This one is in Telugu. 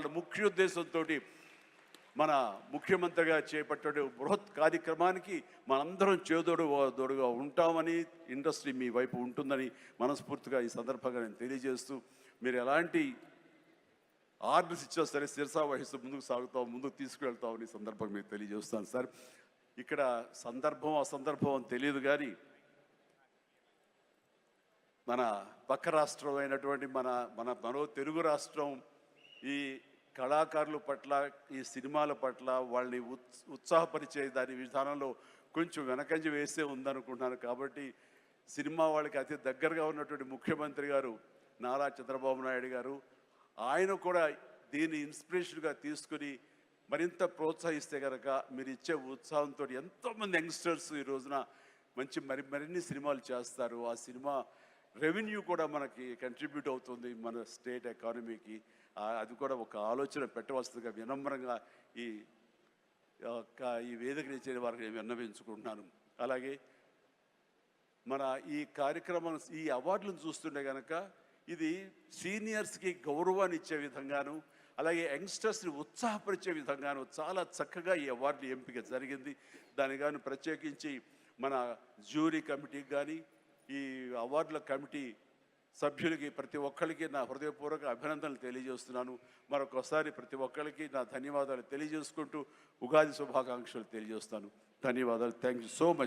వాళ్ళ ముఖ్య ఉద్దేశంతో మన ముఖ్యమంత్రిగా చేపట్టే బృహత్ కార్యక్రమానికి మనందరం చేదోడుగా ఉంటామని, ఇండస్ట్రీ మీ వైపు ఉంటుందని మనస్ఫూర్తిగా ఈ సందర్భంగా నేను తెలియజేస్తూ, మీరు ఎలాంటి ఆర్డర్స్ ఇచ్చినా సరే శిరసా వహిస్తూ ముందుకు తీసుకువెళ్తామని సందర్భంగా మీకు తెలియజేస్తాను సార్. ఇక్కడ సందర్భం అసందర్భం అని తెలియదు, కానీ మన పక్క రాష్ట్రం అయినటువంటి మనో తెలుగు రాష్ట్రం ఈ కళాకారుల పట్ల, ఈ సినిమాల పట్ల వాళ్ళని ఉత్సాహపరిచే దాని విధానంలో కొంచెం వెనకంజ వేసే ఉందనుకుంటున్నాను. కాబట్టి సినిమా వాళ్ళకి అతి దగ్గరగా ఉన్నటువంటి ముఖ్యమంత్రి గారు నారా చంద్రబాబు నాయుడు గారు, ఆయన కూడా దీన్ని ఇన్స్పిరేషన్గా తీసుకుని మరింత ప్రోత్సహిస్తే కనుక మీరు ఇచ్చే ఉత్సాహంతో ఎంతోమంది యంగ్స్టర్స్ ఈ రోజున మరిన్ని సినిమాలు చేస్తారు. ఆ సినిమా రెవెన్యూ కూడా మనకి కంట్రిబ్యూట్ అవుతుంది మన స్టేట్ ఎకానమీకి. అది కూడా ఒక ఆలోచన పెట్టవలసిందిగా వినమ్రంగా ఈ వేదికని ఇచ్చే వారికి నేను విన్నవించుకుంటున్నాను. అలాగే మన ఈ కార్యక్రమం, ఈ అవార్డులను చూస్తుంటే కనుక ఇది సీనియర్స్కి గౌరవాన్ని ఇచ్చే విధంగాను, అలాగే యంగ్స్టర్స్ని ఉత్సాహపరిచే విధంగాను చాలా చక్కగా ఈ అవార్డులు ఎంపిక జరిగింది. దాని కానీ ప్రత్యేకించి మన జ్యూరీ కమిటీకి కానీ, ఈ అవార్డుల కమిటీ సభ్యులకి ప్రతి ఒక్కరికి నా హృదయపూర్వక అభినందనలు తెలియజేస్తున్నాను. మరొకసారి ప్రతి ఒక్కరికి నా ధన్యవాదాలు తెలియజేసుకుంటూ ఉగాది శుభాకాంక్షలు తెలియజేస్తాను. ధన్యవాదాలు. Thank you so much.